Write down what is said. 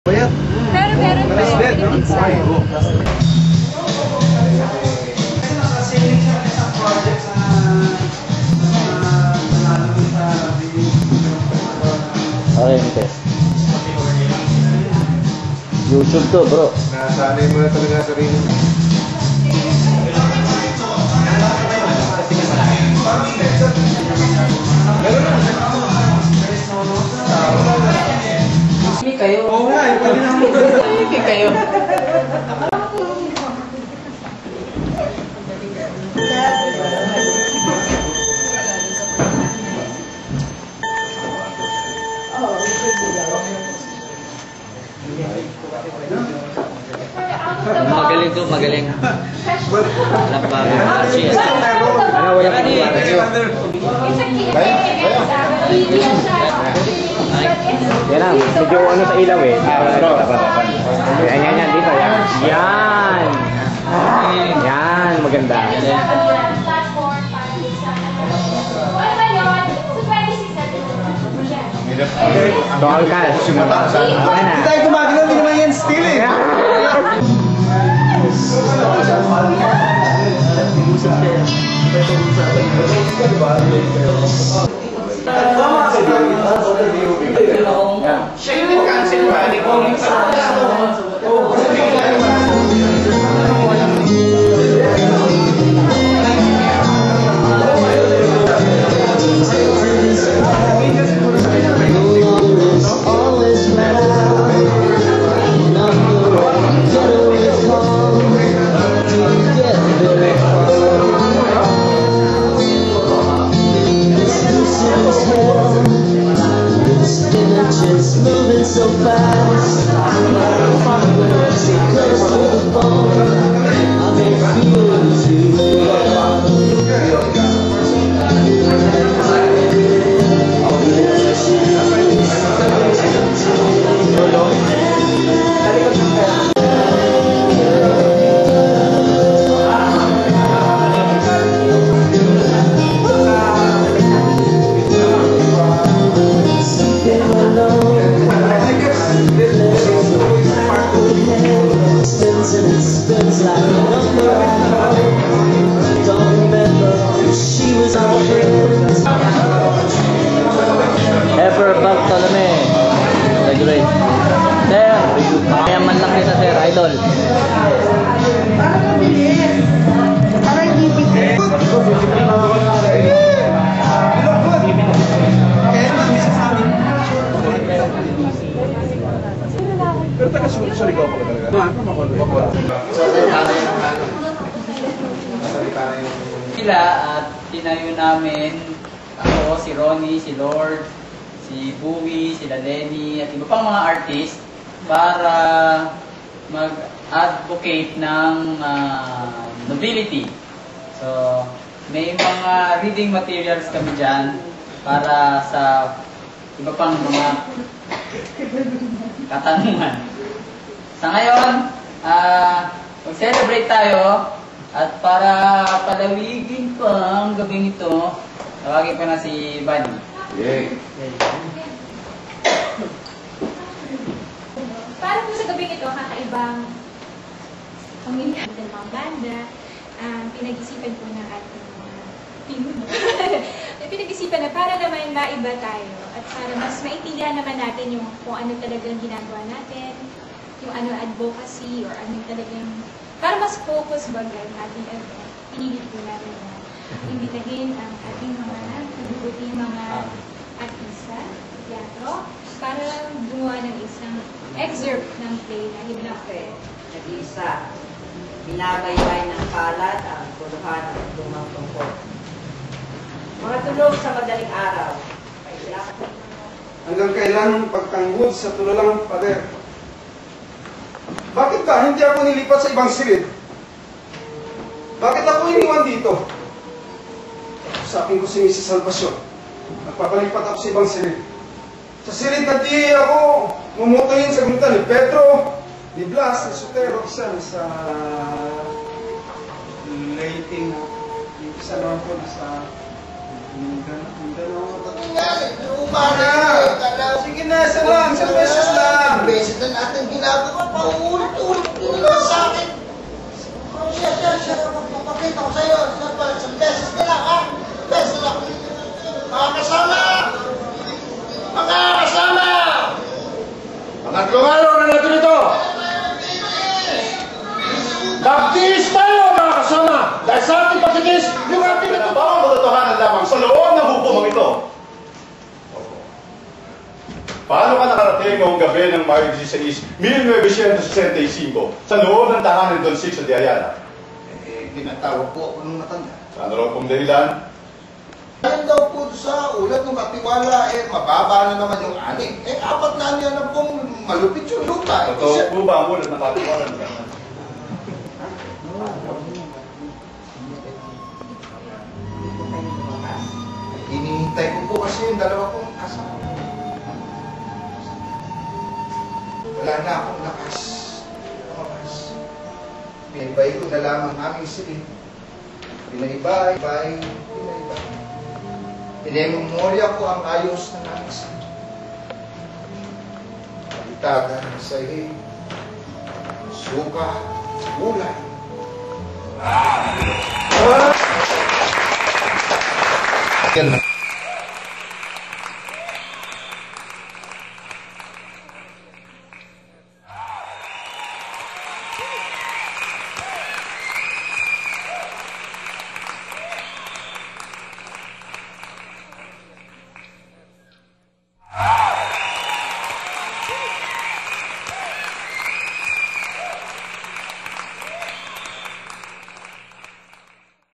Pero meron pa yung inside. Okay, YouTube to, bro. Nasanay mo na talaga sa rin. Hindi kayo. Oo nga, pwede naman. Hindi kayo. Magaling to, magaling. Alam ba? Cheers. Ano, wala pa niya. Yan na, medyo ano sa ilaw eh. Yan, dito. Yan. Yan, maganda. Tol ka. Hindi tayo gumagalaw, hindi naman yan still eh. It's moving so fast. So close to the bone. I may feel Ever Bartolome. Graduate. Sir, kaya man lang kita, sir. Idol. Pero taga sa ligaw pa talaga. Sila at tinayo namin ako, si Ronnie, si Lord, si Bowie, sila Lenny at iba pang mga artist para mag-advocate ng nobility. So, may mga reading materials kami dyan para sa iba pang mga katanungan. Sa ngayon, mag-celebrate tayo at para palawigin pa ang gabing ito, tawagin ko na si Bunny. Yay! Para po sa gabing ito, kakaibang pamilya ng mga banda, pinag-isipan po ng ating team. Pinag-isipan na para naman maiba tayo at para mas maintindihan naman natin yung kung ano talagang ginagawa natin, yung ano advocacy or ano talagang para mas focus bagay ang ating event. Pinilit po natin na imbitahin ang ating mga nabubuting mga artista, teatro, para gumawa ng isang excerpt ng play na Hiblafe. Nag-iisa, binabaybay ng kalat ang kuluhan at lumang tungkol. Mga tulog sa madaling araw. Hanggang kailan pagtanggol sa tulalang pader? Bakit ba hindi ako nilipat sa ibang silid? Bakit ako iniwan dito? Usapin ko si Mrs. Salvacion. Nagpapalipat ako sa ibang silid. Sa silid na di ako mumutuin sa gunta ni Pedro, ni Blas, ni Sotero, isa sa Leyte, isa naman po sa Sige na, isa lang, isang beses lang. Beses na natin ginagawa, paulit-ulit yun na sa akin. Siya, magpapakita ko sa'yo. Isang beses na lang, ha? Beses na lang. Mga kasama! Mga kasama! Pangatlong araw na natin ito. Magtiis tayo, mga kasama. Dahil sa ating pagtiis, yung ating pinabawang katotohanan lamang sa loob ng hukumang ito. Paano ka nakarating noong gabi ng Mayo 16, 1965 sa loob ng tahanan ni Don Sixto de Ayala? Tinatawag po ako nung matanda. Ano raw pong dahilan? Ayan daw po sa ulat ng katiwala, mababa na naman yung aning. Apat na niya na pong malupit yung lupa. Totoo po ba ang ulat ng katiwala? Hinihintay ko po kasi yung dalawa kong kasama. Wala na akong lakas. Pinaibay ko na lamang aming silid. Pinaibay. Pinememorya ko ang ayos ng aming silid. Palitagan sa ihig, suka, gulay. Yan.